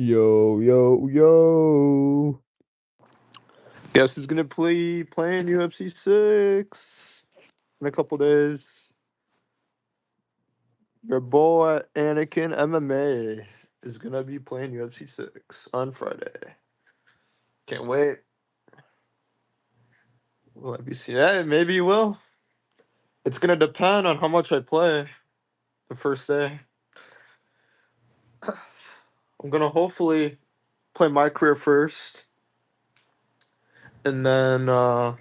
Yo, yo, yo. Guess who's gonna playing UFC 6 in a couple days? Your boy Anakin MMA is gonna be playing UFC 6 on Friday. Can't wait. Will I be seeing that? Maybe you will. It's gonna depend on how much I play the first day. I'm gonna hopefully play my career first, and then we'll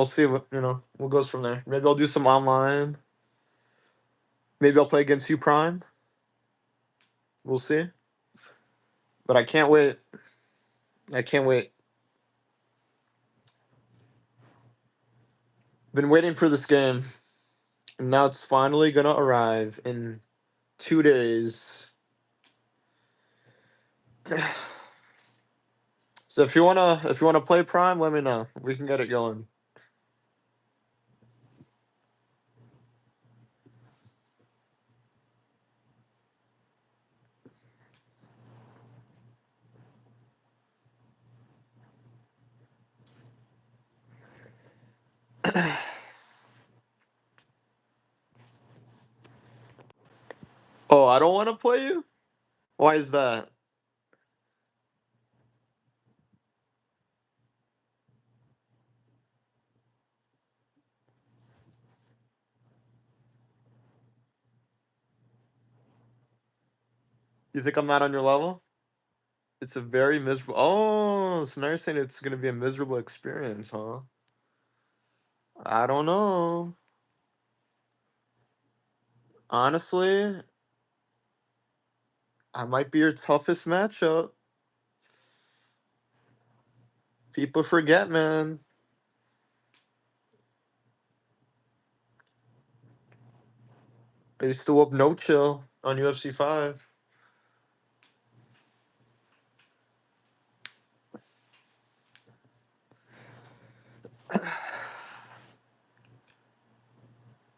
see what goes from there. Maybe I'll do some online. Maybe I'll play against you Prime. We'll see. But I can't wait. I can't wait. Been waiting for this game, and now it's finally gonna arrive in 2 days. So if you wanna play Prime, let me know. We can get it going. Oh, I don't want to play you. Why is that? You think I'm not on your level? It's a very miserable. Oh, so now you're saying it's gonna be a miserable experience, huh? I don't know. Honestly, I might be your toughest matchup. People forget, man. I used to whoop No Chill on UFC 5.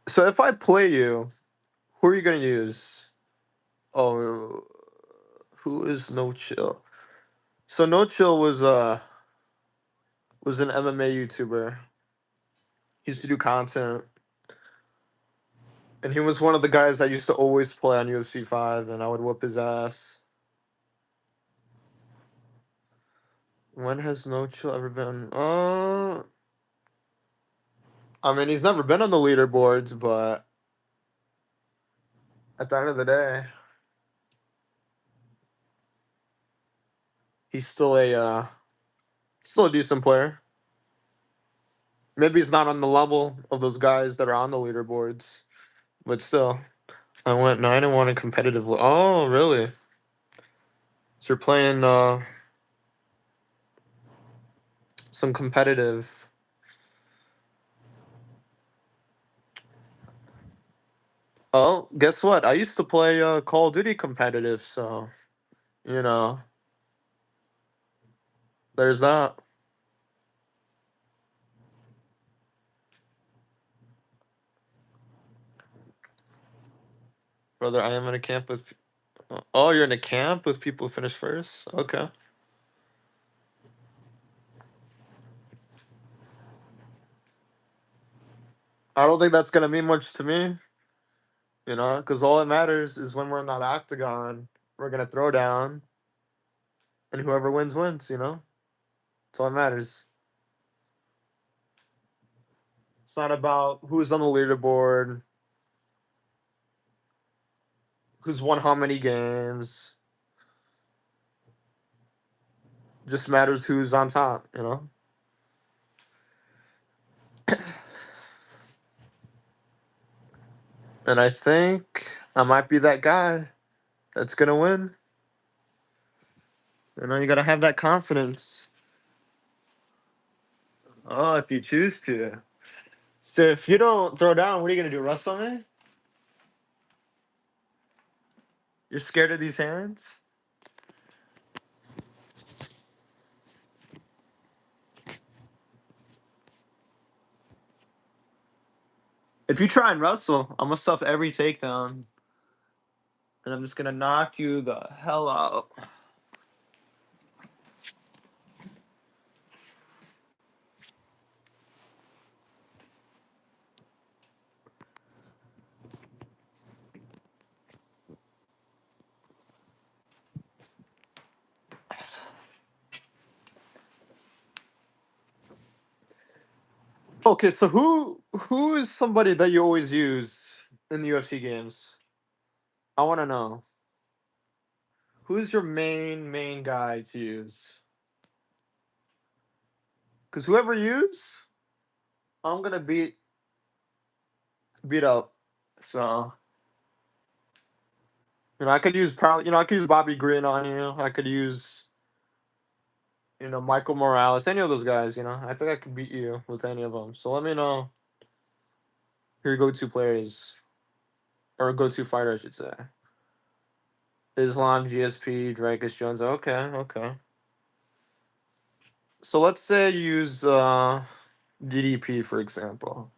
So if I play you, who are you gonna use? Oh, who is No Chill? So No Chill was an MMA YouTuber. He used to do content, and he was one of the guys that used to always play on UFC 5, and I would whoop his ass. When has No Chill ever been? I mean, he's never been on the leaderboards, but at the end of the day, he's still a decent player. Maybe he's not on the level of those guys that are on the leaderboards, but still. I went 9-1 in competitive. Oh, really? So you're playing some competitive. Oh, guess what? I used to play Call of Duty competitive, so you know, there's that. Brother, I am in a camp with. Oh, you're in a camp with people who finish first? Okay. I don't think that's gonna mean much to me, because all that matters is when we're in that octagon, we're gonna throw down, and whoever wins wins. That's all that matters. It's not about who's on the leaderboard, who's won how many games. It just matters who's on top. And I think I might be that guy that's gonna win. You gotta have that confidence. Oh, if you choose to. So if you don't throw down, what are you gonna do? Wrestle me? You're scared of these hands? If you try and wrestle, I'm gonna stuff every takedown. And I'm just gonna knock you the hell out. Okay, so who is somebody that you always use in the UFC games? I want to know. Who's your main guy to use? Because whoever you use, I'm gonna beat up. So I could use probably I could use Bobby Green on you. I could use Michael Morales, any of those guys. I think I could beat you with any of them. So let me know who your go-to players or go-to fighter, I should say. Islam, GSP, Dracus Jones. Okay, okay. So let's say you use DDP for example.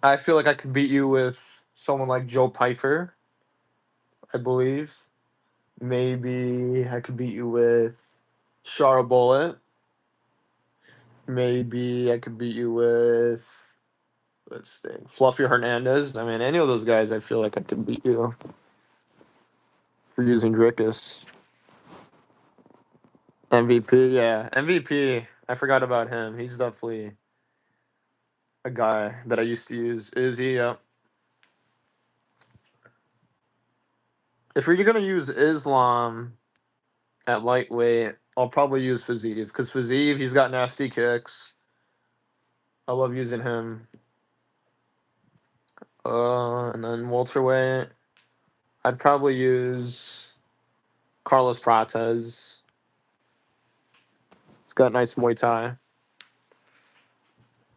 I feel like I could beat you with someone like Joe Pyfer, I believe. Maybe I could beat you with Shara Bullet. Maybe I could beat you with, let's think, Fluffy Hernandez. I mean, any of those guys, I feel like I could beat you for using Drickus. MVP, yeah, MVP. I forgot about him. He's definitely a guy that I used to use. Izzy, yeah. If you're gonna use Islam at lightweight, I'll probably use Fazeev because Fazeev, he's got nasty kicks. I love using him. And then welterweight, I'd probably use Carlos Prates. He's got nice Muay Thai.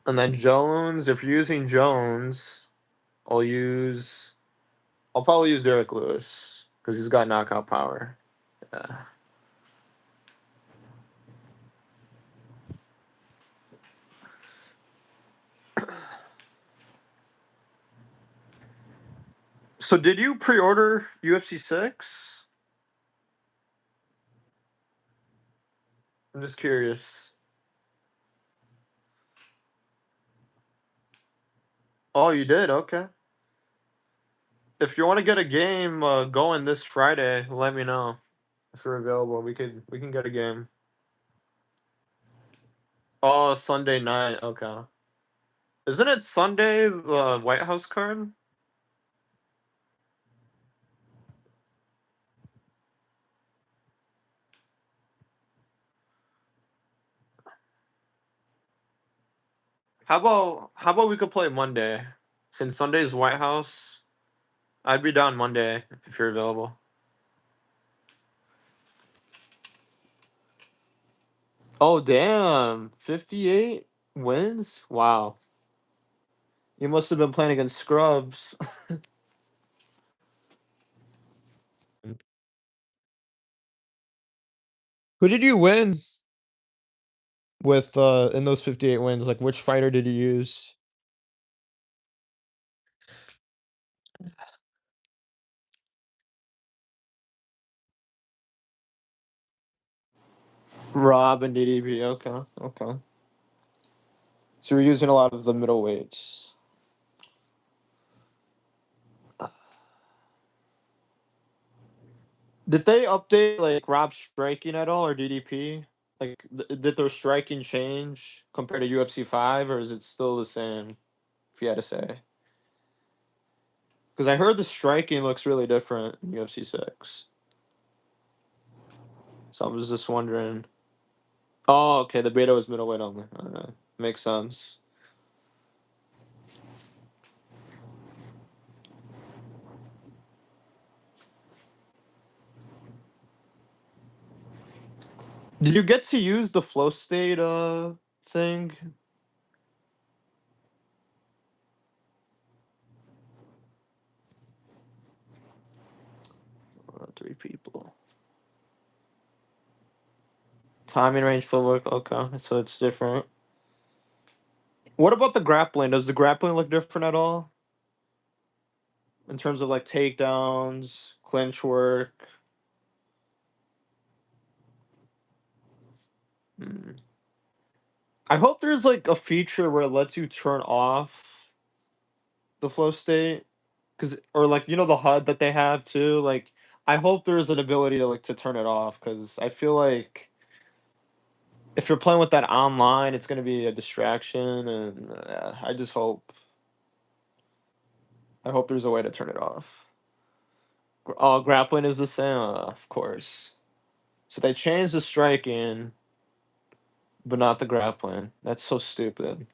And then Jones, if you're using Jones, I'll use. I'll probably use Derek Lewis because he's got knockout power. Yeah. So did you pre-order UFC 6? I'm just curious. Oh, you did? Okay. If you want to get a game going this Friday, let me know if you're available. We can get a game. Oh, Sunday night. Okay. Isn't it Sunday the White House card? How about we could play Monday? Since Sunday's White House, I'd be down Monday if you're available. Oh damn. 58 wins? Wow. You must have been playing against scrubs. Who did you win with in those 58 wins? Like which fighter did you use? Rob and DDP. Okay, okay. So we're using a lot of the middleweights. Did they update like Rob striking at all or DDP? Like, did their striking change compared to UFC 5, or is it still the same? If you had to say, because I heard the striking looks really different in UFC 6. So I was just wondering. Oh, okay. The beta was middleweight only. Makes sense. Did you get to use the flow state thing? Three people. Timing range footwork. Okay, so it's different. What about the grappling? Does the grappling look different at all? in terms of like takedowns, clinch work. Hmm. I hope there's like a feature where it lets you turn off the flow state, cause or like the HUD that they have too. Like I hope there's an ability to like to turn it off, cause I feel like if you're playing with that online, it's gonna be a distraction, and I hope there's a way to turn it off. Grappling is the same, of course. So they changed the striking, but not the grappling. That's so stupid.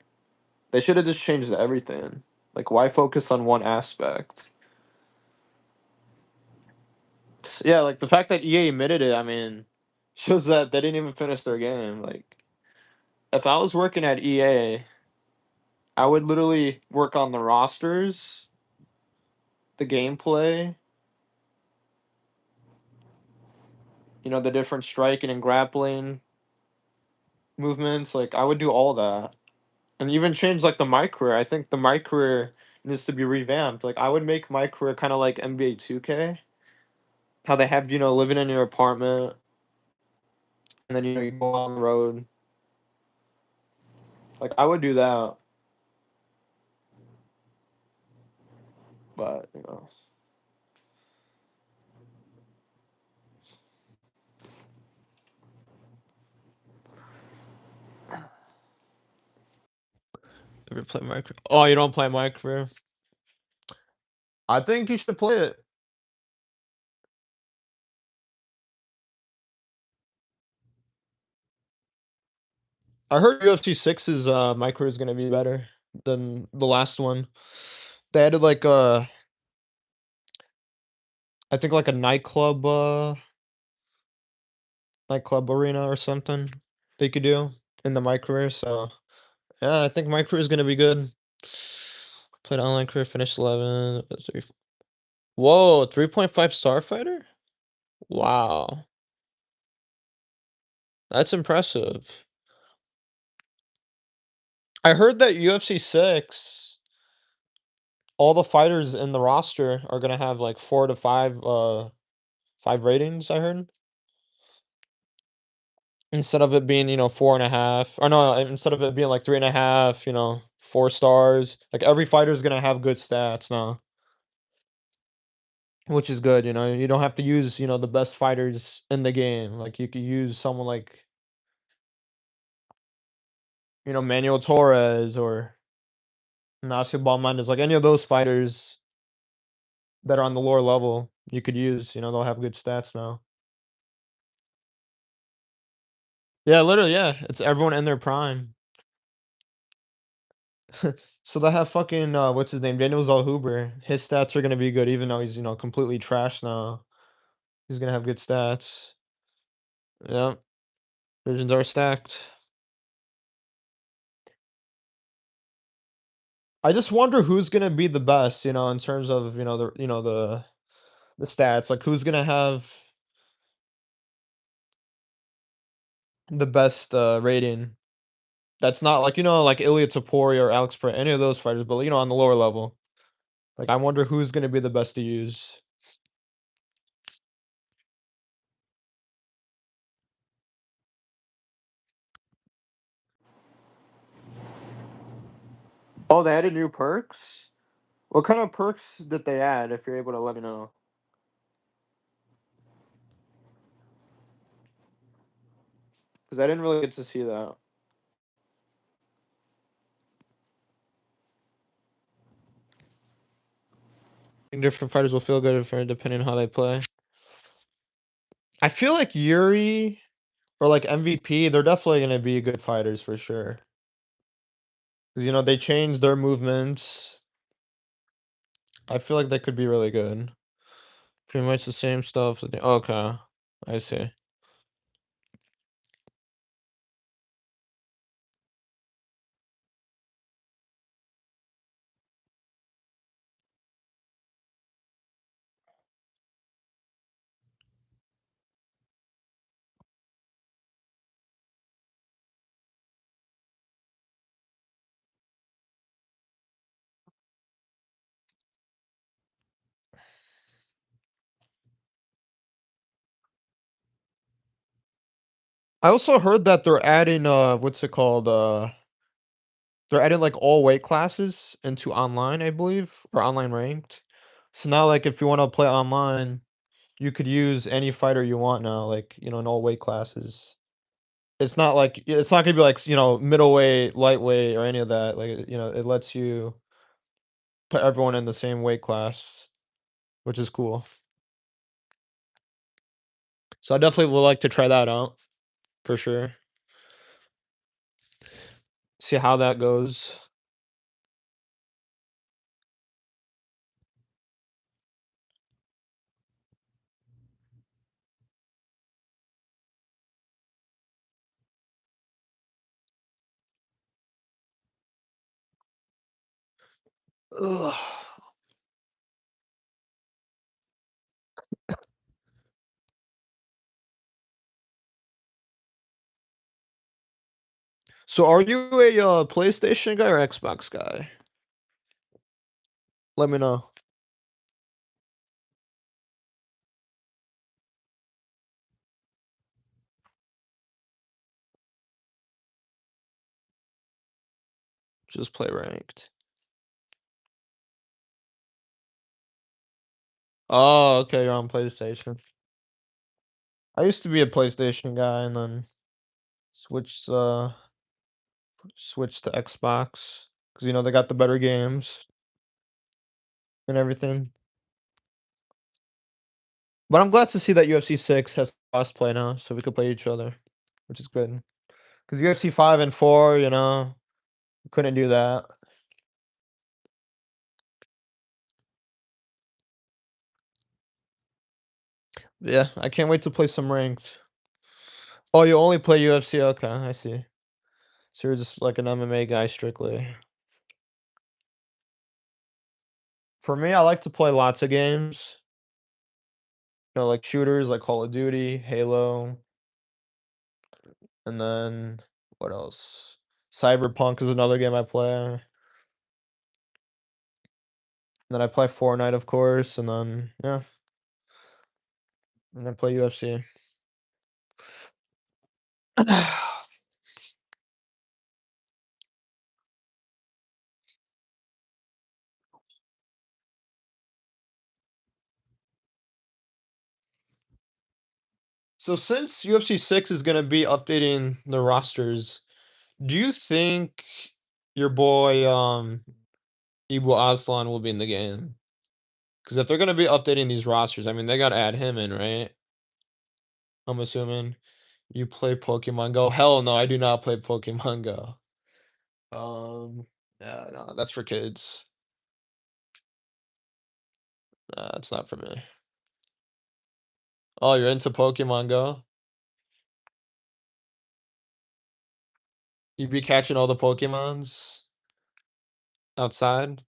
They should have just changed everything. Like, why focus on one aspect? Yeah, like the fact that EA admitted it, I mean, shows that they didn't even finish their game. Like, if I was working at EA, I would literally work on the rosters, the gameplay, the different striking and grappling movements. Like, I would do all that. And even change like the my career. I think the my career needs to be revamped. Like, I would make my career kind of like NBA 2K. How they have, living in your apartment, and then you go on the road. Like, I would do that, but ever play my career? Oh, you don't play my career? I think you should play it. I heard UFC 6's my career is gonna be better than the last one. They added like I think like a nightclub arena or something they could do in the my career. So yeah, I think my career is gonna be good. Played online career, finished 11. Whoa, 3.5 Starfighter? Wow, that's impressive. I heard that UFC 6, all the fighters in the roster are gonna have like 5 ratings, I heard. Instead of it being, 4.5, or no, instead of it being like 3.5, 4 stars. Like every fighter's gonna have good stats now, which is good. You don't have to use, the best fighters in the game. Like you could use someone like, Manuel Torres or Nasir Balmandez, like any of those fighters that are on the lower level, you could use. They'll have good stats now. Yeah, literally, yeah. It's everyone in their prime. So they have fucking what's his name? Daniel Zellhuber. His stats are gonna be good, even though he's completely trash now. He's gonna have good stats. Yeah, divisions are stacked. I just wonder who's gonna be the best, in terms of the stats. Like who's gonna have the best rating. That's not like like Ilya Tapori or Alex Pereira, any of those fighters, but on the lower level. Like I wonder who's gonna be the best to use. Oh, they added new perks? What kind of perks did they add, if you're able to let me know? Because I didn't really get to see that. Think different fighters will feel good depending on how they play. I feel like Yuri or like MVP, they're definitely gonna be good fighters for sure. Because they changed their movements. I feel like they could be really good. Pretty much the same stuff. Okay, I see. I also heard that they're adding, what's it called? They're adding, like, all weight classes into online, I believe, or online ranked. So now, like, if you wanna play online, you could use any fighter you want now, like, in all weight classes. It's not gonna be like, middleweight, lightweight, or any of that, like, it lets you put everyone in the same weight class, which is cool. So I definitely would like to try that out, for sure. See how that goes. Ugh. So are you a, PlayStation guy or Xbox guy? Let me know. Just play ranked. Oh, okay, you're on PlayStation. I used to be a PlayStation guy and then switched, switched to Xbox because they got the better games and everything. But I'm glad to see that UFC 6 has crossplay now, so we could play each other, which is good. Because UFC 5 and 4, couldn't do that. Yeah, I can't wait to play some ranked. Oh, you only play UFC? Okay, I see. So you're just like an MMA guy strictly. For me, I like to play lots of games. Like shooters like Call of Duty, Halo, and then what else? Cyberpunk is another game I play. And then I play Fortnite, of course, and then yeah, and then play UFC. So since UFC 6 is gonna be updating the rosters, do you think your boy Ibu Aslan will be in the game? Because if they're gonna be updating these rosters, I mean they gotta add him in, right? I'm assuming. You play Pokemon Go? Hell no, I do not play Pokemon Go. Yeah, no, that's for kids. Nah, that's not for me. Oh, you're into Pokemon Go? You be catching all the Pokemons outside?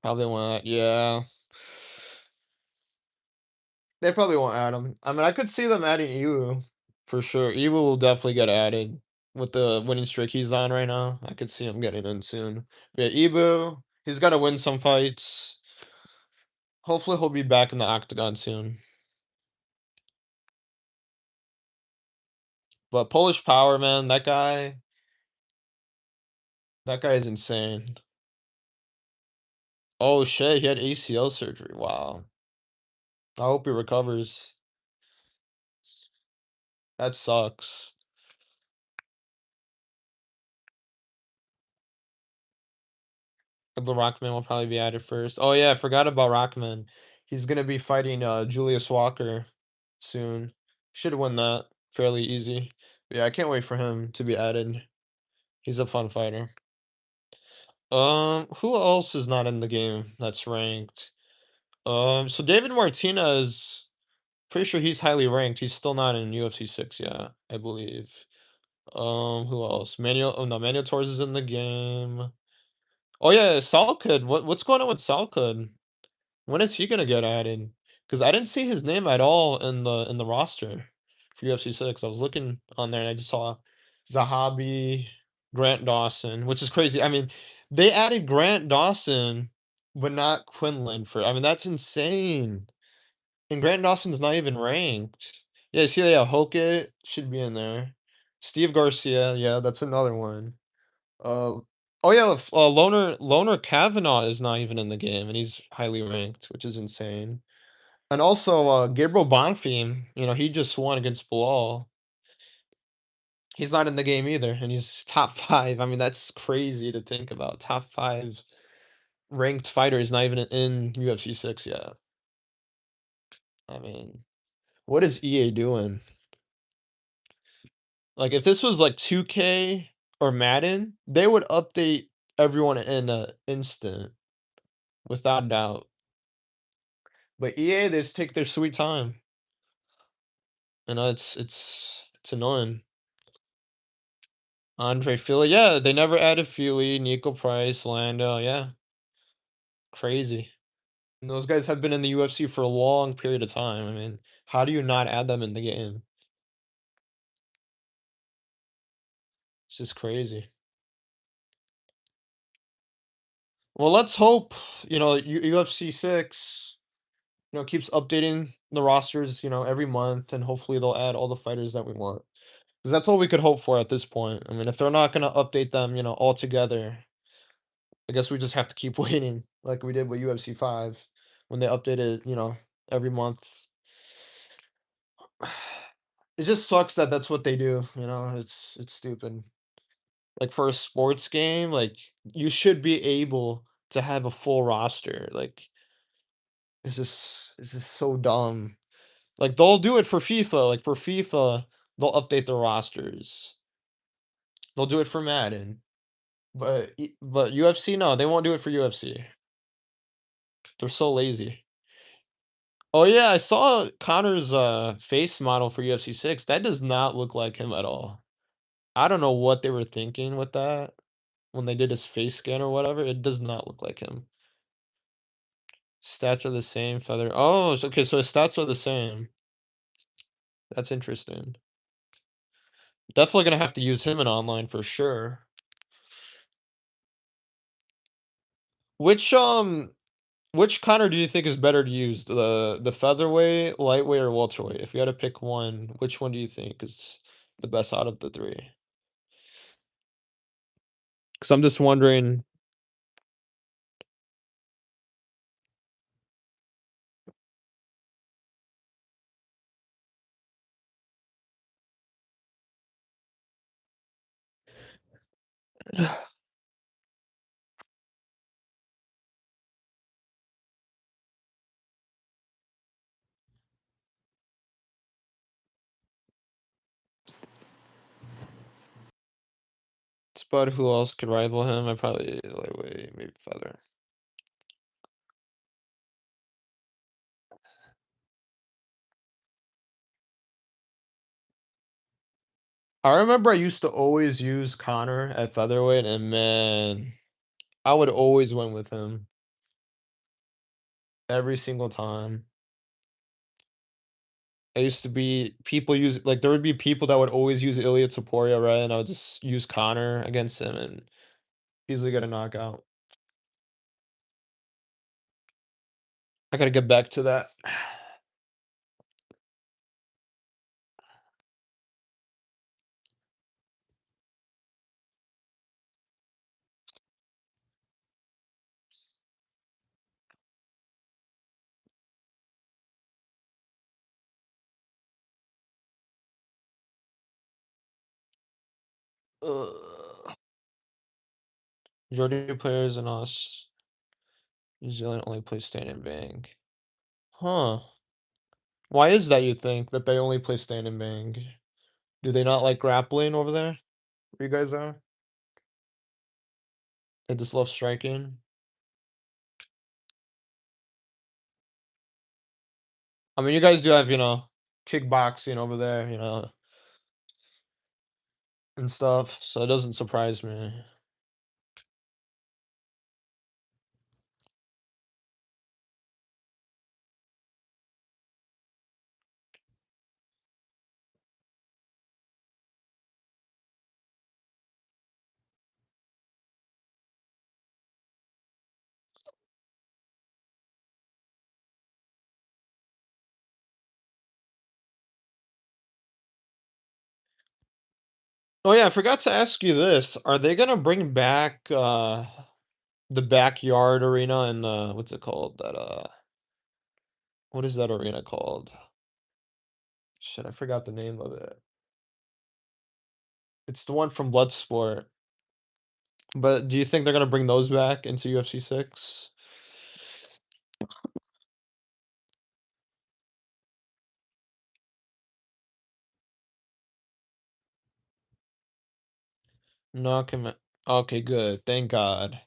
Probably won't. Yeah, they probably won't add him. I mean, I could see them adding Ewu for sure. Ewu will definitely get added with the winning streak he's on right now. I could see him getting in soon. But yeah, Ebu, he's got to win some fights. Hopefully, he'll be back in the octagon soon. But Polish Power, man, that guy is insane. Oh shit, he had ACL surgery. Wow. I hope he recovers. That sucks. But Rockman will probably be added first. Oh yeah, I forgot about Rockman. He's gonna be fighting Julius Walker soon. Should win that fairly easy. But yeah, I can't wait for him to be added. He's a fun fighter. Who else is not in the game that's ranked? So David Martinez, pretty sure he's highly ranked. He's still not in UFC 6 yet, I believe. Who else? Manuel, oh no, Manuel Torres is in the game. Oh yeah, Salkid. What's going on with Salkid? When is he gonna get added? Because I didn't see his name at all in the roster for UFC 6. I was looking on there and I just saw Zahabi, Grant Dawson, which is crazy. I mean, they added Grant Dawson but not Quinlan for I mean, that's insane. And Grant Dawson's not even ranked. Yeah, see, yeah, Hokit should be in there. Steve Garcia, yeah, that's another one. Uh, oh yeah, Loner Kavanaugh is not even in the game, and he's highly ranked, which is insane. And also, Gabriel Bonfim, he just won against Bilal. He's not in the game either, and he's top 5. I mean, that's crazy to think about. Top 5 ranked fighter is not even in UFC 6 yet. I mean, what is EA doing? Like, if this was like 2K or Madden, they would update everyone in an instant, without doubt. But EA, they just take their sweet time. It's annoying. Andre Fili, yeah, they never added Fili, Nico Price, Lando, yeah, crazy. And those guys have been in the UFC for a long period of time. I mean, how do you not add them in the game? It's just crazy. Well, let's hope, UFC 6, keeps updating the rosters, every month, and hopefully they'll add all the fighters that we want. Because that's all we could hope for at this point. I mean, if they're not gonna update them, all together, I guess we just have to keep waiting, like we did with UFC 5 when they updated, every month. It just sucks that that's what they do, it's stupid. Like for a sports game, like you should be able to have a full roster. Like this is so dumb. Like they'll do it for FIFA. Like for FIFA, they'll update the rosters. They'll do it for Madden. But UFC, no, they won't do it for UFC. They're so lazy. Oh yeah, I saw Connor's face model for UFC 6. That does not look like him at all. I don't know what they were thinking with that when they did his face scan or whatever. It does not look like him. Stats are the same, feather. Oh, okay, so his stats are the same. That's interesting. Definitely gonna have to use him in online for sure. Which which Connor do you think is better to use? The featherweight, lightweight, or welterweight? If you had to pick one, which one do you think is the best out of the three? Because I'm just wondering. It's about who else could rival him. I probably lightweight, maybe feather. I remember I used to always use Connor at featherweight, and man, I would always win with him every single time. I used to be people use like there would be people that would always use Ilya Taporia, right? And I would just use Connor against him and easily get a knockout. I gotta get back to that. Ugh. Majority of players in us, New Zealand only play stand and bang. Huh. Why is that, you think, that they only play stand and bang? Do they not like grappling over there? Where you guys are? They just love striking? I mean, you guys do have, kickboxing over there, and stuff, so it doesn't surprise me. Oh yeah, I forgot to ask you this. Are they gonna bring back the backyard arena and what's it called? That what is that arena called? Shit, I forgot the name of it. It's the one from Bloodsport. But do you think they're gonna bring those back into UFC 6? No, okay, good. Thank God.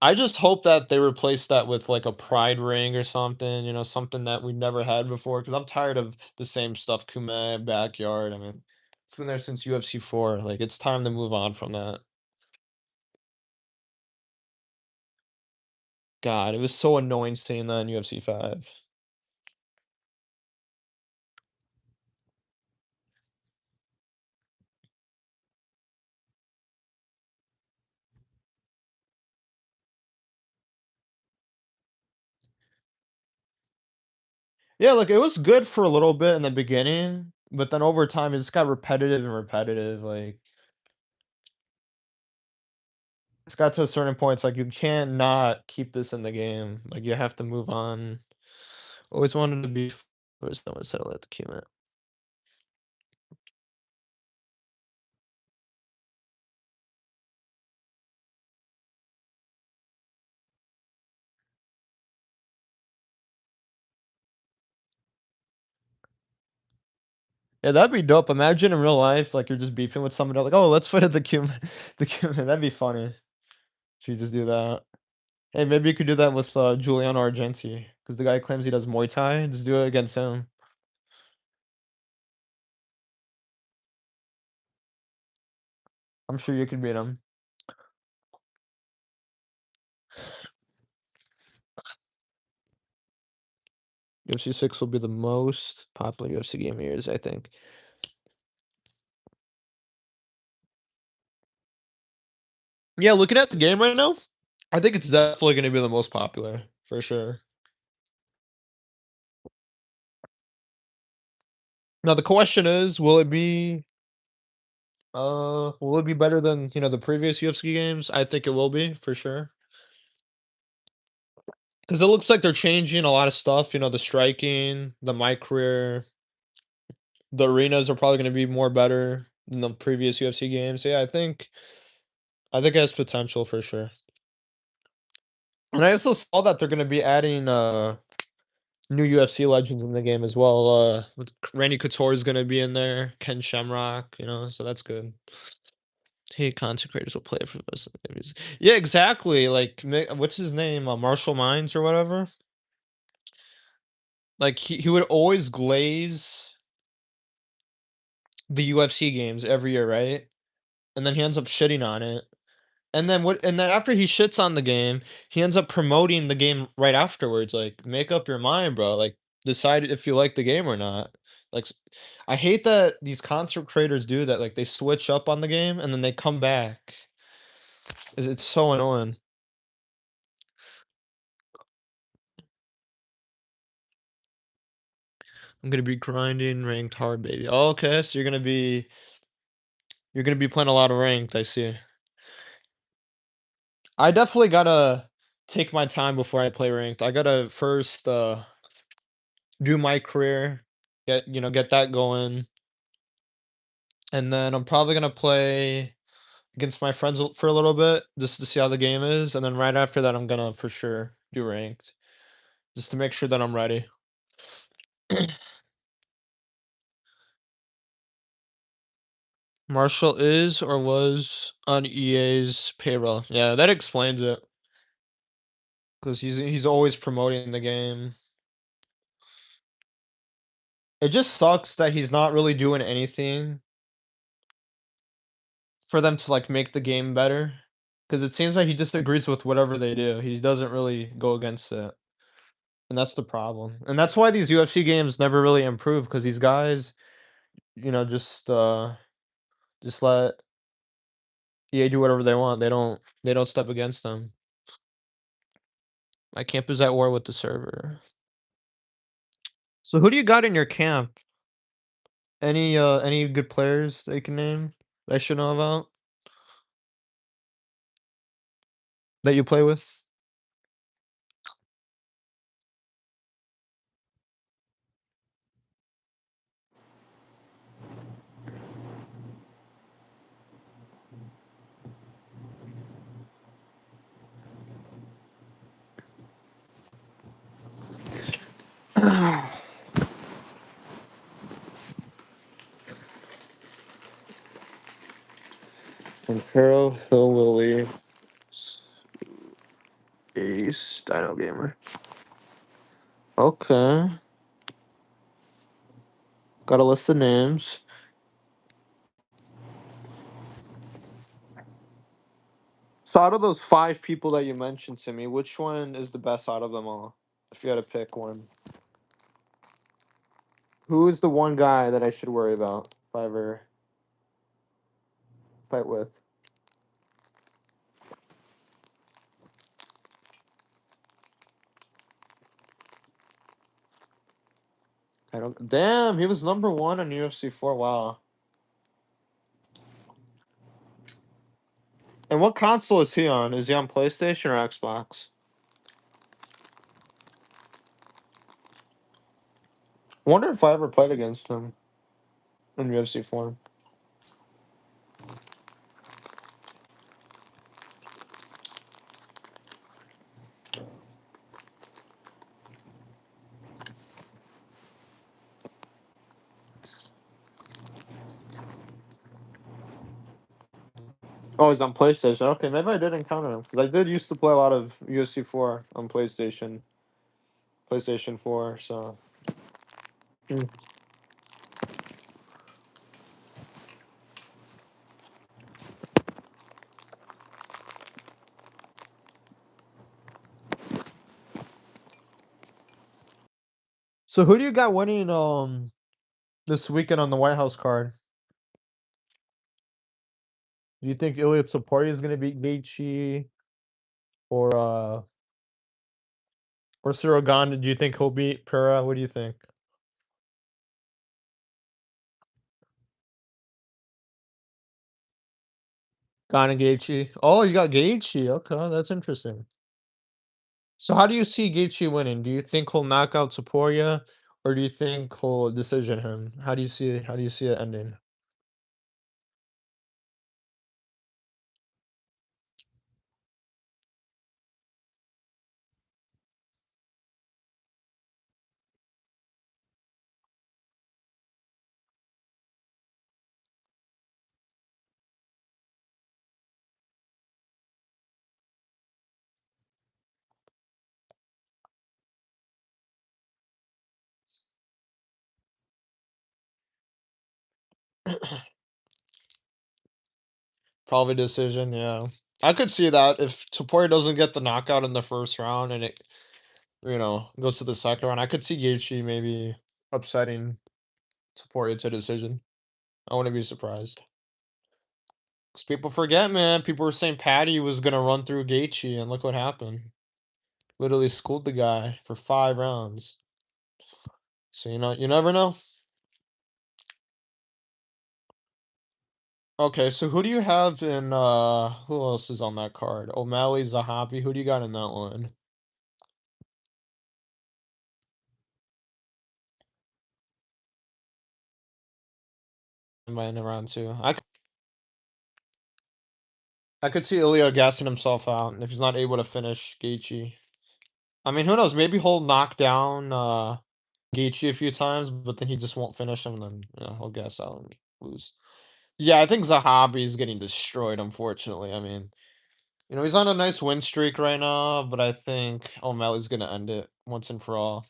I just hope that they replace that with like a pride ring or something, something that we've never had before. Because I'm tired of the same stuff, Kume, backyard. I mean, it's been there since UFC 4. Like, it's time to move on from that. God, it was so annoying seeing that in UFC 5. Yeah, like it was good for a little bit in the beginning, but then over time it just got repetitive and repetitive. Like, it's got to a certain point, it's like you can't not keep this in the game. Like, you have to move on. Always wanted to be first. Someone settle at the Q. Yeah, that'd be dope. Imagine in real life, like you're just beefing with somebody, like, "Oh, let's fight at the Cumin." The Cumin. That'd be funny. If you just do that. Hey, maybe you could do that with Giuliano Argenti, because the guy claims he does Muay Thai. Just do it against him. I'm sure you could beat him. UFC 6 will be the most popular UFC game of years, I think. Yeah, looking at the game right now, I think it's definitely going to be the most popular for sure. Now the question is, will it be better than the previous UFC games? I think it will be for sure. Because it looks like they're changing a lot of stuff, the striking, the mic career, the arenas are probably going to be more better than the previous UFC games. So yeah, I think it has potential for sure. And I also saw that they're going to be adding new UFC legends in the game as well. Randy Couture is going to be in there, Ken Shamrock, so that's good. Hey, content creators will play it for the rest of the games. Yeah, exactly. Like, what's his name? Marshall Mines or whatever. Like, he would always glaze the UFC games every year, right? And then he ends up shitting on it. And then after he shits on the game, he ends up promoting the game right afterwards. Like, make up your mind, bro. Like, decide if you like the game or not. Like, I hate that these concert creators do that. Like, they switch up on the game and then they come back. It's so annoying. I'm gonna be grinding ranked hard, baby. Oh, okay, so you're gonna be playing a lot of ranked. I see. I definitely gotta take my time before I play ranked. I gotta first do my career, get that going, and then I'm probably gonna play against my friends for a little bit just to see how the game is, and then right after that, I'm gonna for sure do ranked just to make sure that I'm ready. Marshall is or was on EA's payroll. Yeah, that explains it because he's always promoting the game. It just sucks that he's not really doing anything for them to, like, make the game better. Because it seems like he just agrees with whatever they do. He doesn't really go against it, and that's the problem. And that's why these UFC games never really improve. Because these guys, just let EA do whatever they want. They don't step against them. My camp is at war with the server. So who do you got in your camp? Any good players that you can name that I should know about that you play with? Imperial Hillbilly Ace Dino Gamer. Okay. Got a list of names. So out of those 5 people that you mentioned to me, which one is the best out of them all? If you had to pick one. Who is the one guy that I should worry about if I ever fight with? I don't. Damn, he was number 1 on UFC 4. Wow. And what console is he on? Is he on PlayStation or Xbox? I wonder if I ever played against him in UFC 4. Oh, he's on PlayStation. Okay, maybe I did encounter him because I did used to play a lot of UFC 4 on PlayStation 4. So. Mm. So who do you got winning this weekend on the White House card? Do you think Ilya Topuria is gonna beat Gaethje or Cyril Gane? Do you think he'll beat Pereira? What do you think? Gane and Gaethje. Oh, you got Gaethje. Okay, that's interesting. So how do you see Gaethje winning? Do you think he'll knock out Topuria, or do you think he'll decision him? How do you see it ending? Probably decision, yeah. I could see that if Topuria doesn't get the knockout in the first round and it, goes to the second round. I could see Gaethje maybe upsetting Topuria to decision. I wouldn't be surprised. 'Cause people forget, man. People were saying Patty was gonna run through Gaethje, and look what happened. Literally schooled the guy for 5 rounds. So you never know. Okay, so who do you have in who else is on that card? O'Malley, Zahabi, who do you got in that one? In round two. I could see Ilya gassing himself out, and if he's not able to finish Gaethje. I mean, who knows? Maybe he'll knock down Gaethje a few times, but then he just won't finish him, and then he'll gas out and lose. Yeah, I think Zahabi is getting destroyed, unfortunately. I mean, he's on a nice win streak right now, but I think O'Malley's gonna end it once and for all.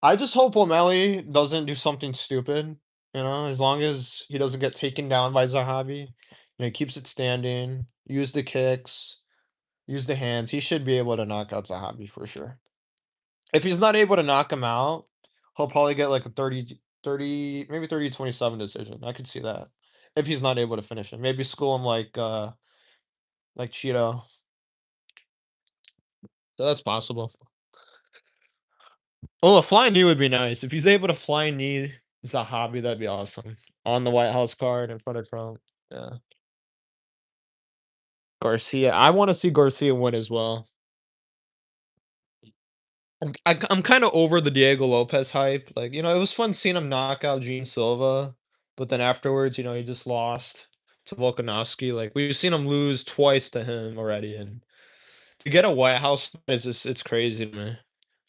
I just hope O'Malley doesn't do something stupid, as long as he doesn't get taken down by Zahabi. He keeps it standing, use the kicks, use the hands. He should be able to knock out Zahabi for sure. If he's not able to knock him out, he'll probably get like a 30, maybe 30-27 decision. I could see that. If he's not able to finish him. Maybe school him like Cheeto. So that's possible. Oh, a flying knee would be nice. If he's able to fly knee Zahabi, that'd be awesome. On the White House card in front of Trump. Yeah. Garcia. I want to see Garcia win as well. I'm kind of over the Diego Lopez hype. Like, it was fun seeing him knock out Gene Silva, but then afterwards, he just lost to Volkanovski. Like, we've seen him lose twice to him already, and to get a White House fight is just it's crazy to me.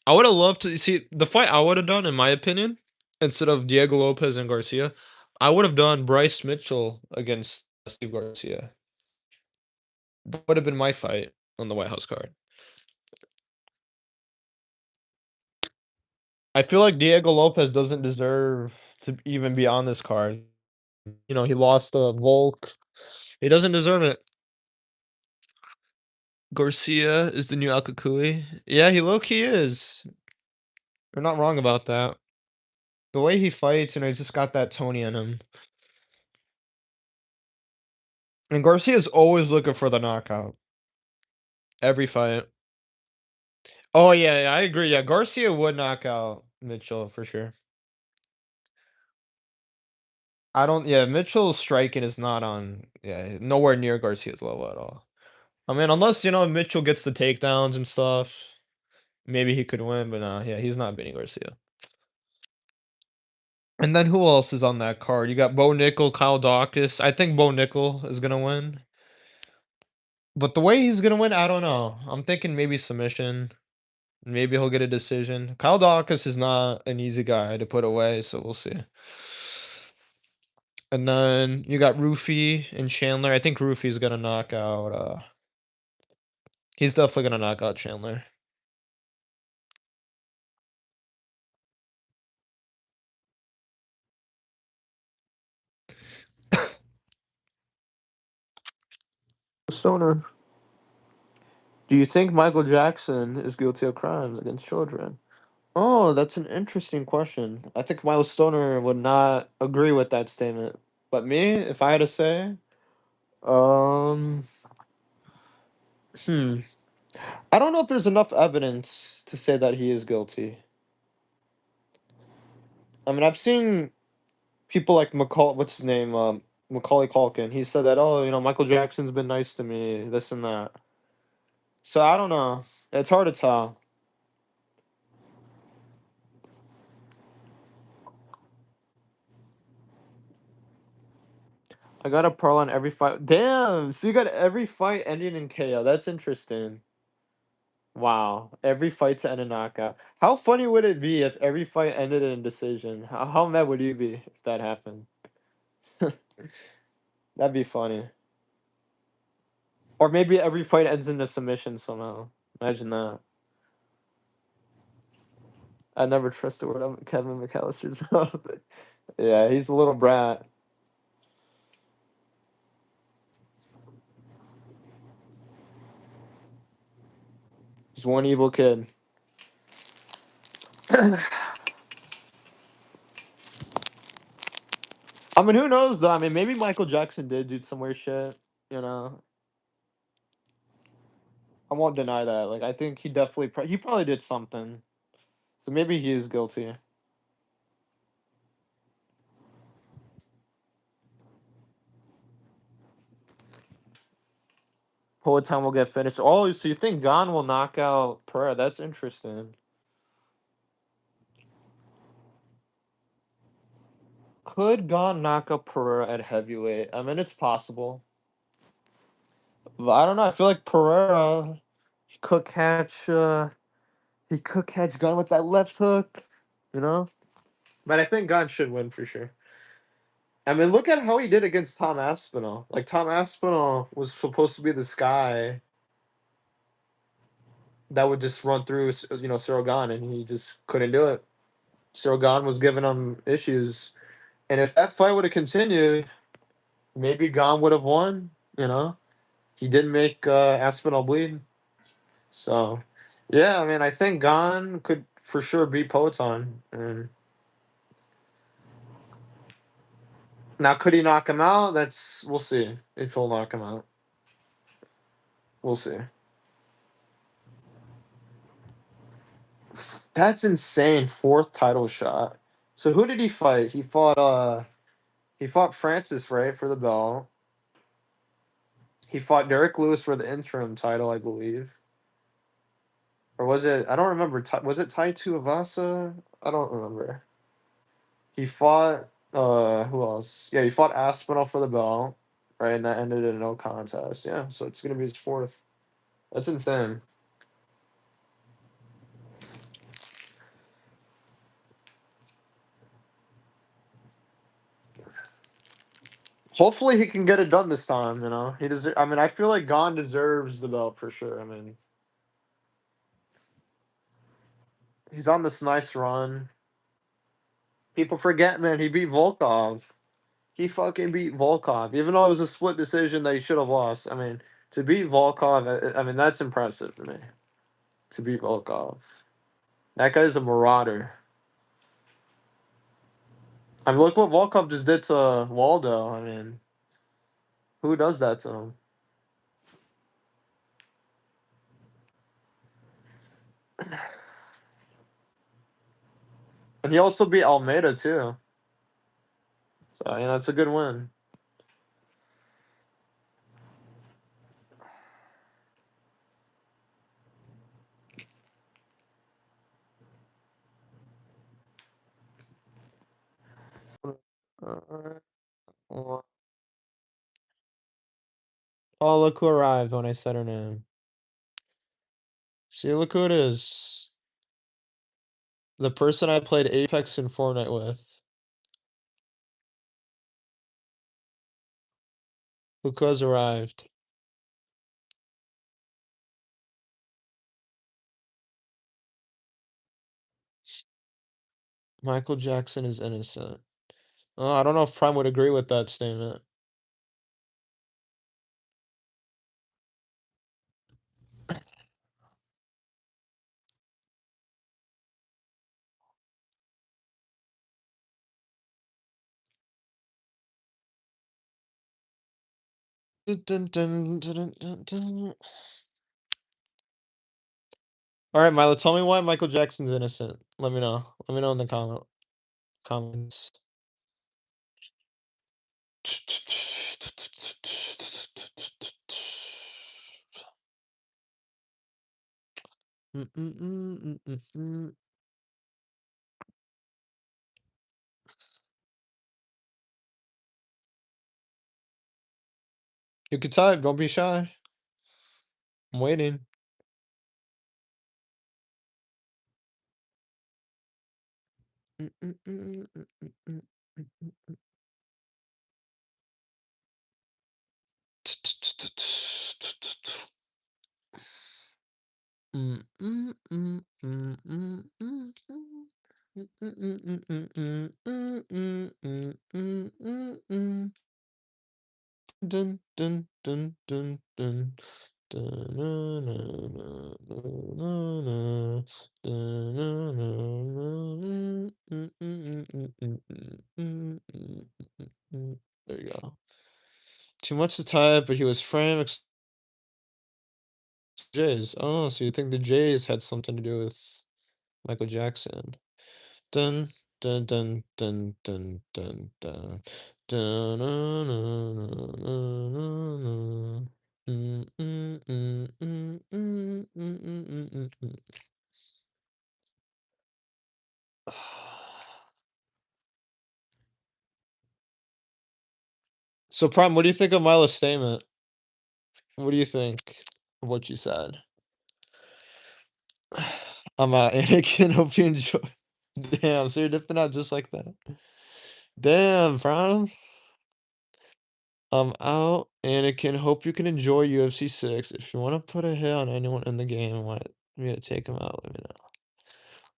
I would have loved to see the fight I would have done, in my opinion, instead of Diego Lopez and Garcia. I would have done Bryce Mitchell against Steve Garcia. That would have been my fight on the White House card. I feel like Diego Lopez doesn't deserve to even be on this card. He lost to Volk. He doesn't deserve it. Garcia is the new Al Kakui. Yeah, he low key is. You're not wrong about that. The way he fights, he's just got that Tony in him. And Garcia's always looking for the knockout. Every fight. Oh yeah, I agree. Yeah, Garcia would knock out Mitchell for sure. I don't. Yeah, Mitchell's striking is not on. Yeah, nowhere near Garcia's level at all. I mean, unless Mitchell gets the takedowns and stuff, maybe he could win. But yeah, he's not beating Garcia. And then who else is on that card? You got Bo Nickel, Kyle Dawkins. I think Bo Nickel is gonna win. But the way he's gonna win, I don't know. I'm thinking maybe submission. Maybe he'll get a decision. Kyle Dawkins is not an easy guy to put away, so we'll see. And then you got Rufy and Chandler. I think Rufy's gonna knock out. He's definitely gonna knock out Chandler. Stoner. Do you think Michael Jackson is guilty of crimes against children? Oh, that's an interesting question. I think Miles Stoner would not agree with that statement. But me, if I had to say, um, hmm, I don't know if there's enough evidence to say that he is guilty. I mean, I've seen people like what's his name, Macaulay Culkin. He said that, oh, Michael Jackson's been nice to me, this and that. So I don't know. It's hard to tell. I got a pearl on every fight. Damn! So you got every fight ending in KO. That's interesting. Wow. Every fight to end a knockout. How funny would it be if every fight ended in a decision? How mad would you be if that happened? That'd be funny. Or maybe every fight ends in a submission somehow. Imagine that. I never trust the word of Kevin McAllister's mouth. Yeah, he's a little brat. He's one evil kid. I mean, who knows though? I mean, maybe Michael Jackson did do some weird shit. You know, I won't deny that. Like, I think he definitely he probably did something. So maybe he is guilty. Poet time will get finished. Oh, so you think Gon will knock out Pereira? That's interesting. Could Gon knock out Pereira at heavyweight? I mean, it's possible. But I don't know. I feel like Pereira he could catch. He could catch Gon with that left hook. You know. But I think Gon should win for sure. I mean, look at how he did against Tom Aspinall. Like Tom Aspinall was supposed to be this guy that would just run through, Cyril Gane, and he just couldn't do it. Cyril Gane was giving him issues, and if that fight would have continued, maybe Gane would have won. He didn't make Aspinall bleed, so yeah. I mean, I think Gane could for sure beat Poton. And now, could he knock him out? We'll see if he'll knock him out. We'll see. That's insane. 4th title shot. So who did he fight? He fought Francis, right, for the belt. He fought Derek Lewis for the interim title, I believe. Or was it? I don't remember. Was it Tai Tuivasa? I don't remember. He fought. Who else? Yeah, he fought Aspinall for the belt, right? And that ended in a no contest. Yeah, so it's gonna be his 4th. That's insane. Hopefully he can get it done this time. You know, he does. I mean, I feel like Gon deserves the belt for sure. I mean, he's on this nice run. People forget, man. He beat Volkov. He fucking beat Volkov, even though it was a split decision that he should have lost. I mean, to beat Volkov, I mean that's impressive to me. To beat Volkov, that guy's a marauder. I mean, look what Volkov just did to Waldo. I mean, who does that to him? And he also beat Almeida too. So you know, it's a good win. Alright. Oh, look who arrived when I said her name. See, look who it is. The person I played Apex and Fortnite with. Look who has arrived. Michael Jackson is innocent. Oh, I don't know if Prime would agree with that statement. All right, Milo, tell me why Michael Jackson's innocent. Let me know. Let me know in the comments. You can type. Don't be shy. I'm waiting. Dun dun dun dun dun. There you go. Too much to type, but he was framed. Jays. Oh, so you think the Jays had something to do with Michael Jackson? Dun dun dun dun dun dun dun. Dun, na, na, na, na, na, na. So, Prime, what do you think of Milo's statement? What do you think of what you said? I'm Anakin. Hope you enjoy. Damn, so you're dipping out just like that. Damn, Prime. I'm out, Anakin. Hope you can enjoy UFC 6. If you want to put a hit on anyone in the game and want me to take him out, let me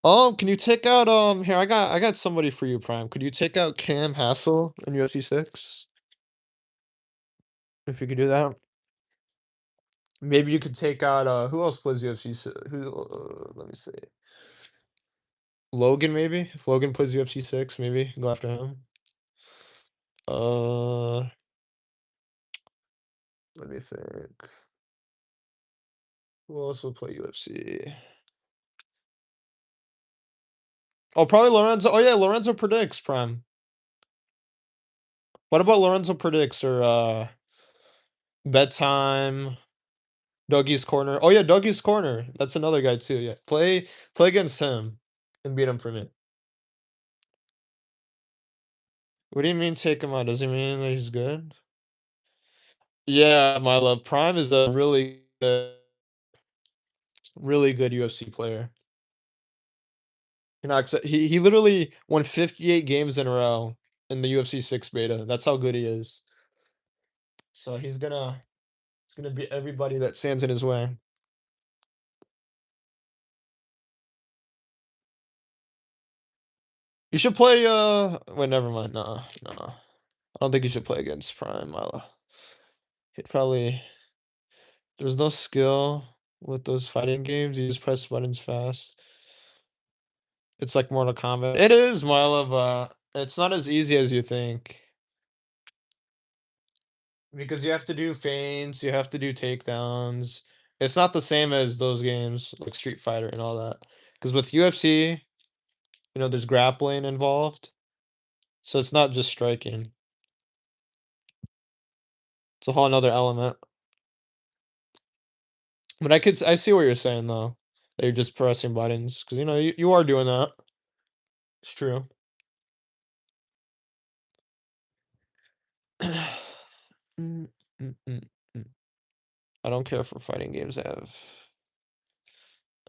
know. Can you take out here I got somebody for you, Prime. Could you take out Cam Hassel in UFC 6? If you could do that. Maybe you could take out who else plays UFC 6? Who let me see. Logan maybe? If Logan plays UFC 6, maybe go after him. Let me think. Who else will play UFC? Oh, probably Lorenzo. Oh yeah, Lorenzo predicts prime. What about Lorenzo predicts or bedtime? Dougie's corner. Oh yeah, Dougie's corner. That's another guy too. Yeah, play against him and beat him for me. What do you mean take him out? Does he mean that he's good? Yeah, my love. Prime is a really good UFC player. You know, he literally won 58 games in a row in the UFC 6 beta. That's how good he is. So he's gonna beat everybody that stands in his way. You should play wait, never mind. Nah, nah. I don't think you should play against Prime, Mila. He'd probably there's no skill with those fighting games. You just press buttons fast. It's like Mortal Kombat. It is, Mila, but it's not as easy as you think. Because you have to do feints, you have to do takedowns. It's not the same as those games like Street Fighter and all that. Because with UFC, you know, there's grappling involved. So it's not just striking. It's a whole another element. But I see what you're saying though. That you're just pressing buttons. Because you know, you are doing that. It's true. Mm, mm, mm, mm. I don't care for fighting games. I have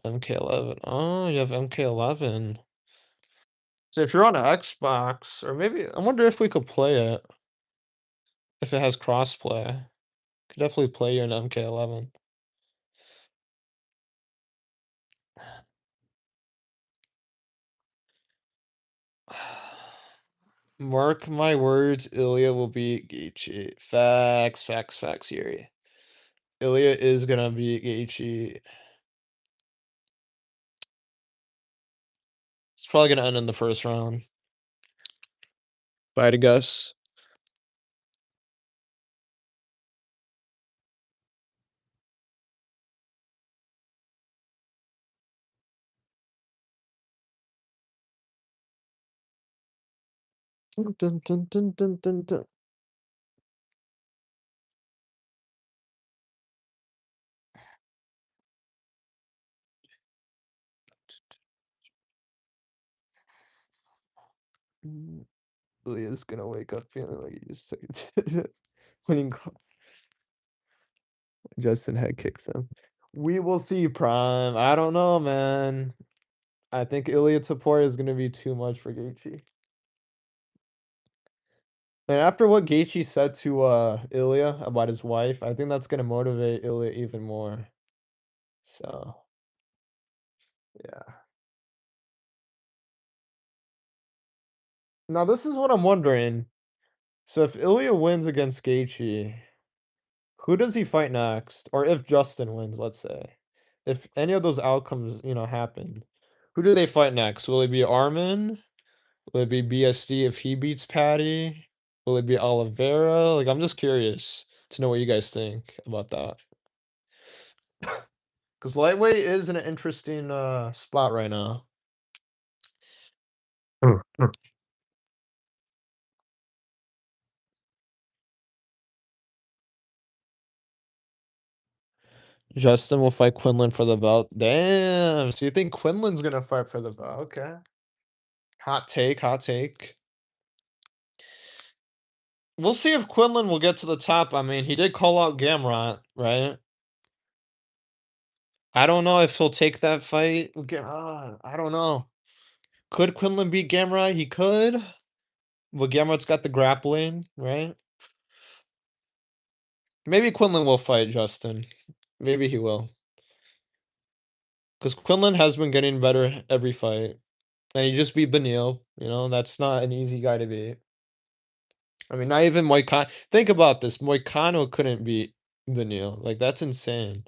MK11. Oh, you have MK11. So if you're on an Xbox, or maybe I wonder if we could play it if it has crossplay. Could definitely play you in MK11. Mark my words, Ilya will beat Gaethje. Facts, facts, facts, Yuri. Ilya is gonna beat Gaethje. It's probably gonna end in the first round. If I had to guess. Dun, dun, dun, dun, dun, dun, dun. Ilya's gonna wake up feeling like he just took it. Winning Justin head kicks him. We will see, Prime. I don't know, man. I think Ilya Taporia is gonna be too much for Gaethje. And after what Gaethje said to Ilya about his wife, I think that's gonna motivate Ilya even more. So yeah. Now this is what I'm wondering. So if Ilya wins against Gaethje, who does he fight next? Or if Justin wins, let's say. If any of those outcomes, you know, happen, who do they fight next? Will it be Armin? Will it be BSD if he beats Patty? Will it be Oliveira? Like, I'm just curious to know what you guys think about that. Because lightweight is an interesting spot right now. Justin will fight Quinlan for the belt. Damn. So you think Quinlan's gonna fight for the belt? Okay. Hot take, hot take. We'll see if Quinlan will get to the top. I mean, he did call out Gamrot, right? I don't know if he'll take that fight. I don't know. Could Quinlan beat Gamrot? He could. But Gamrot's got the grappling, right? Maybe Quinlan will fight Justin. Maybe he will. Because Quinlan has been getting better every fight. And he just beat Beneil. You know, that's not an easy guy to beat. I mean, not even Moicano. Think about this. Moicano couldn't beat Beneil. Like, that's insane.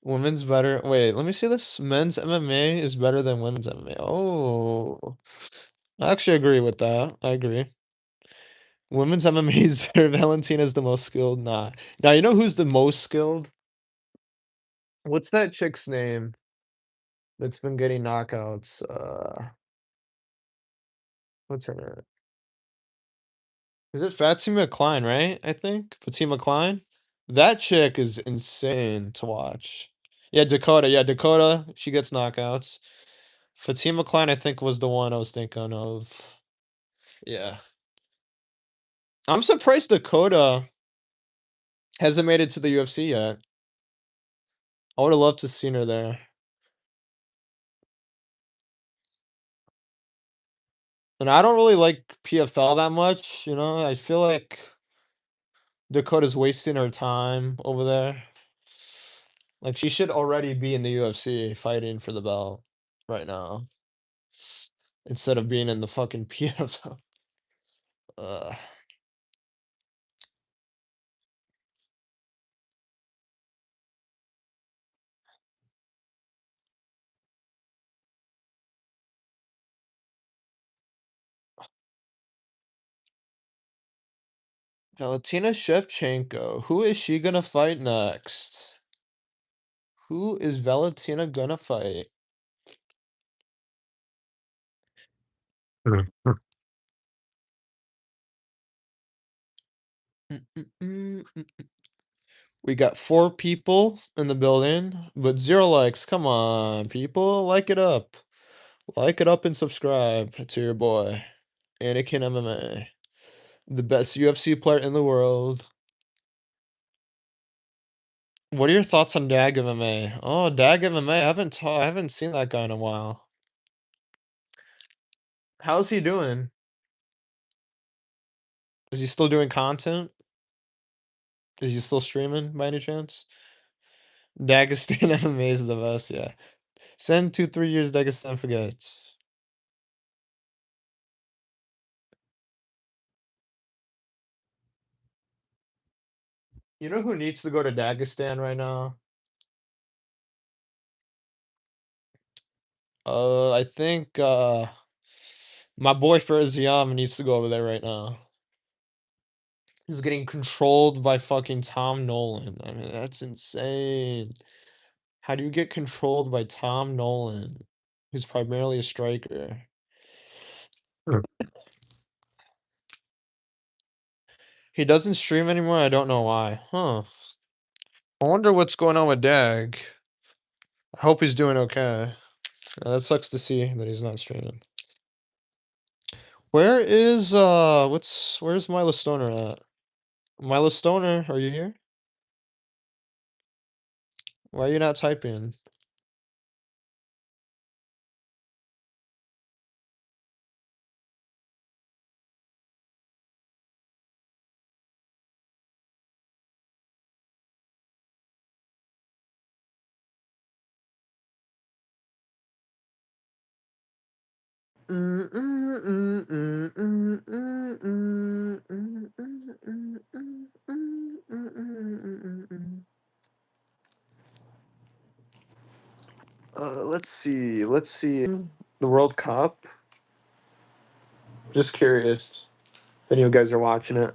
Women's better. Wait, let me see this. Men's MMA is better than women's MMA. Oh, I actually agree with that. I agree. Women's MMA is better. Valentina's the most skilled. Nah. Now, you know who's the most skilled? What's that chick's name that's been getting knockouts? What's her name? Is it Fatima Klein, right? I think Fatima Klein. That chick is insane to watch. Yeah, Dakota. Yeah, Dakota. She gets knockouts. Fatima Klein, I think, was the one I was thinking of. Yeah. I'm surprised Dakota hasn't made it to the UFC yet. I would have loved to seen her there. And I don't really like PFL that much, you know. I feel like Dakota's wasting her time over there. Like she should already be in the UFC fighting for the belt right now instead of being in the fucking PFL. Uh, Valentina Shevchenko. Who is she gonna fight next? Who is Valentina gonna fight? Mm, mm, mm, mm. We got 4 people in the building, but 0 likes. Come on, people, like it up. Like it up and subscribe to your boy, Anakin MMA, the best UFC player in the world. What are your thoughts on Dag MMA? Oh, Dag MMA, I haven't seen that guy in a while. How's he doing? Is he still doing content? Is he still streaming by any chance? Dagestan MMA is the best, yeah. Send 2, 3 years Dagestan forgets. You know who needs to go to Dagestan right now? I think my boy Ferziam needs to go over there right now. He's getting controlled by fucking Tom Nolan. I mean, that's insane. How do you get controlled by Tom Nolan, who's primarily a striker? He doesn't stream anymore. I don't know why. Huh. I wonder what's going on with Dag. I hope he's doing okay. That sucks to see that he's not streaming. Where is where's Milo Stoner at? Milo Stoner, are you here? Why are you not typing? Let's see. Let's see. The World Cup. Just curious if any of you guys are watching it.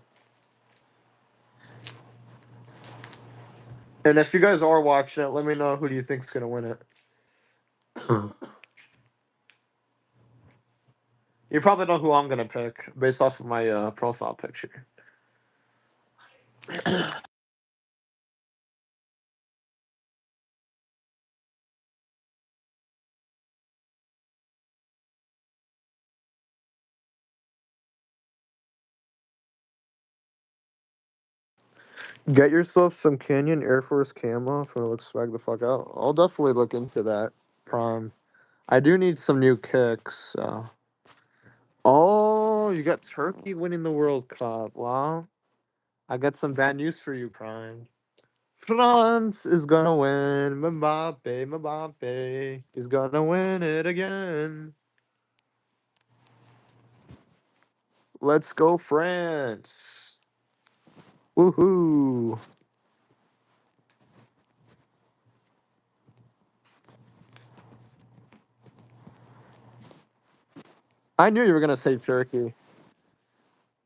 And if you guys are watching it, let me know who do you think's gonna win it. You probably know who I'm gonna pick based off of my profile picture. Get yourself some Canyon Air Force camo if it looks swag the fuck out. I'll definitely look into that. Prime. I do need some new kicks. Oh, you got Turkey winning the World Cup. Wow. I got some bad news for you, Prime. France is gonna win. Mbappe is gonna win it again. Let's go, France. Woohoo. I knew you were gonna say Turkey.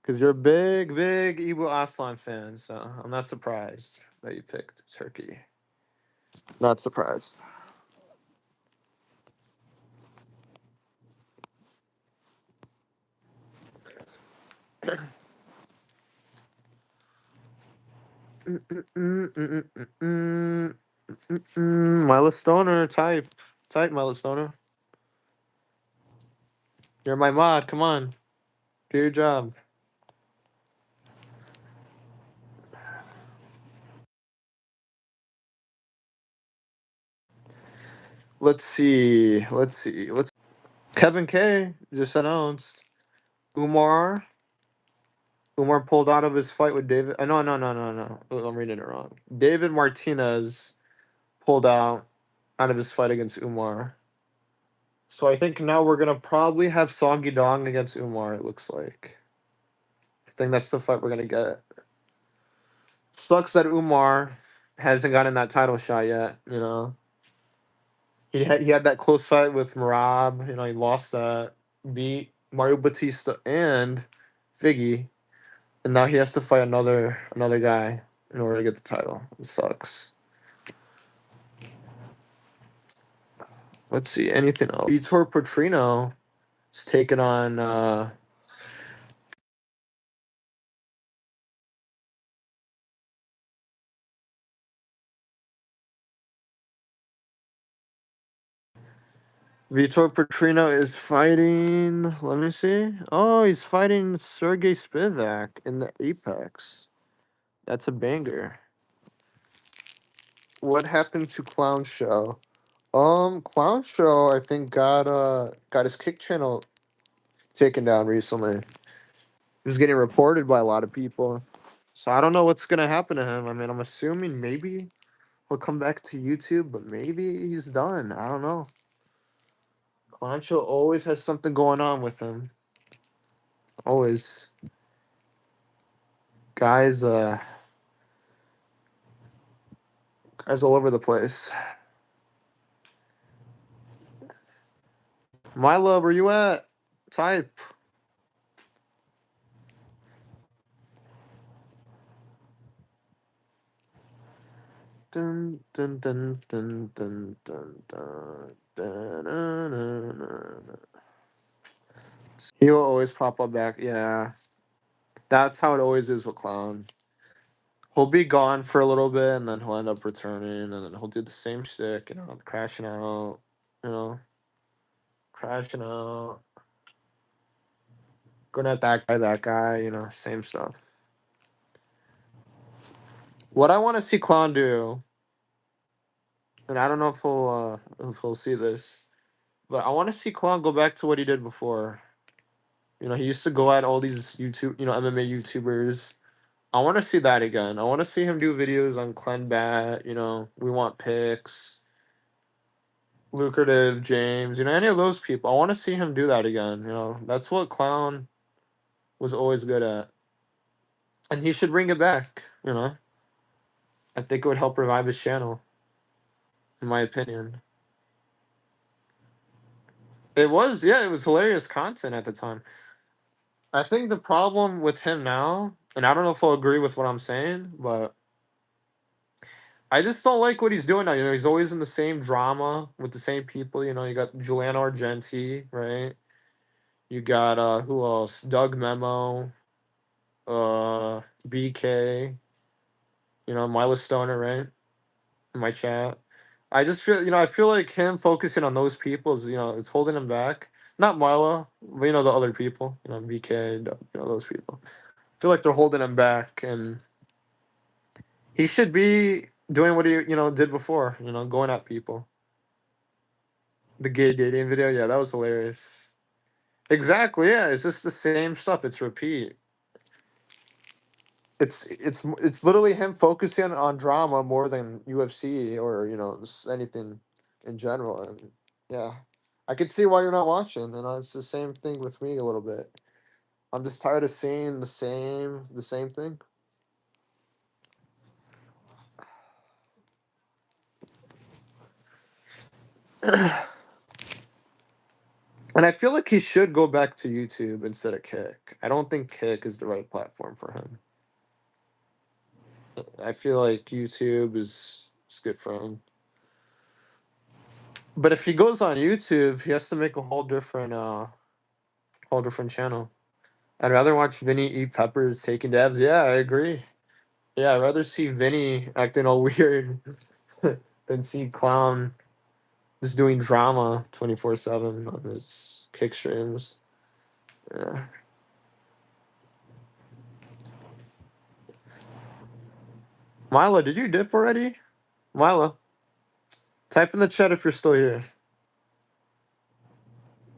Because you're a big, big Ibu Aslan fan, so I'm not surprised that you picked Turkey. Not surprised. Milo Stoner, type Milo Stoner. You're my mod. Come on, do your job. Let's see. Kevin K just announced Umar. Umar pulled out of his fight with David. No. I'm reading it wrong. David Martinez pulled out of his fight against Umar. So I think now we're gonna probably have Soggy Dong against Umar. It looks like. I think that's the fight we're gonna get. Sucks that Umar hasn't gotten that title shot yet. You know, he had that close fight with Marab. You know, he lost that. Beat Mario Batista and Figgy, and now he has to fight another guy in order to get the title. It sucks. Let's see anything else. Vitor Petrino is taking on. Vitor Petrino is fighting. Let me see. Oh, he's fighting Sergey Spivak in the Apex. That's a banger. What happened to Clown Show? Clown Show, I think got his kick channel taken down recently. It was getting reported by a lot of people. So I don't know what's gonna happen to him. I mean, I'm assuming maybe he'll come back to YouTube, but maybe he's done. I don't know. Clown Show always has something going on with him. Always. Guys, guys all over the place. Milo, where you at? Type. Dun dun dun dun dun dun dun dun dun dun dun. He will always pop up back. Yeah, that's how it always is with Clown. He'll be gone for a little bit, and then he'll end up returning, and then he'll do the same shtick, crashing out, you know, crashing out, going at that guy, same stuff. What I want to see Clown do, and I don't know if he'll see this, but I want to see Clown go back to what he did before. He used to go at all these MMA YouTubers. I want to see that again. I want to see him do videos on Clenbat. We want picks, lucrative James. Any of those people. I want to see him do that again. That's what Clown was always good at, and he should bring it back. I think it would help revive his channel, in my opinion. It was, yeah, it was hilarious content at the time. I think the problem with him now, and I don't know if he'll agree with what I'm saying, but I just don't like what he's doing now. He's always in the same drama with the same people. You got Juliana Argenti, right? You got who else? Doug Memo, BK, Milo Stoner, right? In my chat. I just feel, I feel like him focusing on those people is, it's holding him back. Not Milo, but the other people, BK, Doug, those people. I feel like they're holding him back, and he should be doing what he, did before, going at people. The gay dating video, yeah, that was hilarious. Exactly, yeah. It's just the same stuff. It's repeat. It's literally him focusing on drama more than UFC or just anything in general. And yeah, I could see why you're not watching. It's the same thing with me a little bit. I'm just tired of seeing the same thing. And I feel like he should go back to YouTube instead of Kick. I don't think Kick is the right platform for him. I feel like YouTube is good for him. But if he goes on YouTube, he has to make a whole different channel. I'd rather watch Vinny eat peppers taking dabs. Yeah, I agree. Yeah, I'd rather see Vinny acting all weird than see Clown just doing drama 24/7 on his kick streams. Yeah. Milo, did you dip already? Milo, type in the chat if you're still here.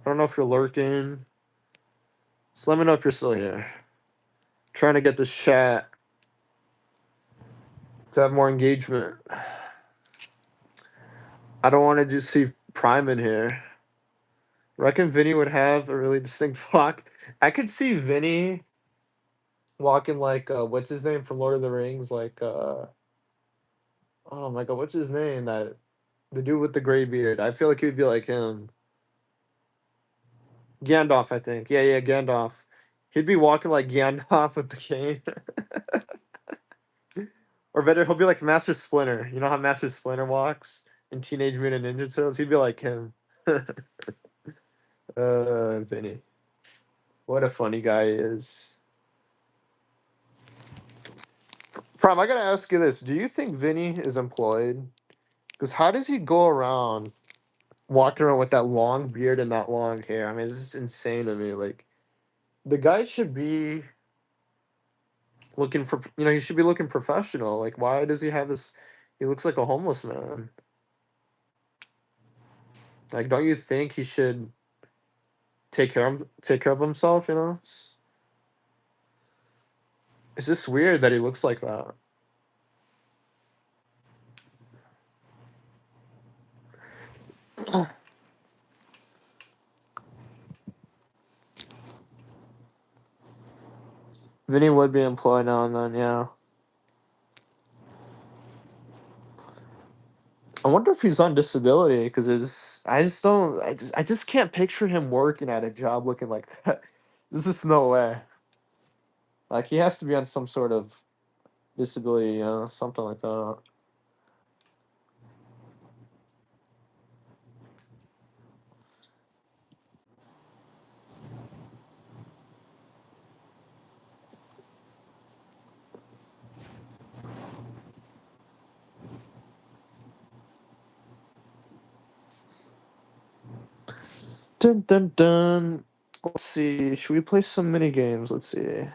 I don't know if you're lurking. Just let me know if you're still here. Trying to get this chat to have more engagement. I don't want to just see Prime in here. Reckon Vinny would have a really distinct walk. I could see Vinny walking like what's his name from Lord of the Rings? Like oh my god, what's his name? That the dude with the gray beard. I feel like he would be like him. Gandalf, I think. Yeah, Gandalf. He'd be walking like Gandalf with the cane. Or better, he'll be like Master Splinter. You know how Master Splinter walks in Teenage Mutant Ninja Turtles? He'd be like him. Vinny. What a funny guy he is. Prime, I gotta ask you this. Do you think Vinny is employed? Because how does he go around walking around with that long beard and that long hair? I mean, it's just insane to me. Like, the guy should be looking for, he should be looking professional. Like, why does he have this? He looks like a homeless man. Like, don't you think he should take care of himself? It's just weird that he looks like that. Vinny would be employed now and then, yeah. I wonder if he's on disability because I just can't picture him working at a job looking like that. There's just no way. Like, he has to be on some sort of disability, something like that. Dun dun dun. Let's see. Should we play some mini games? Let's see.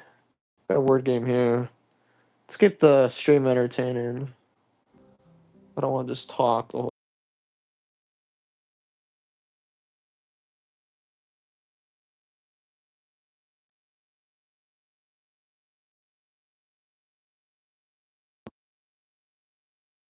Got a word game here. Let's keep the stream entertaining. I don't want to just talk the whole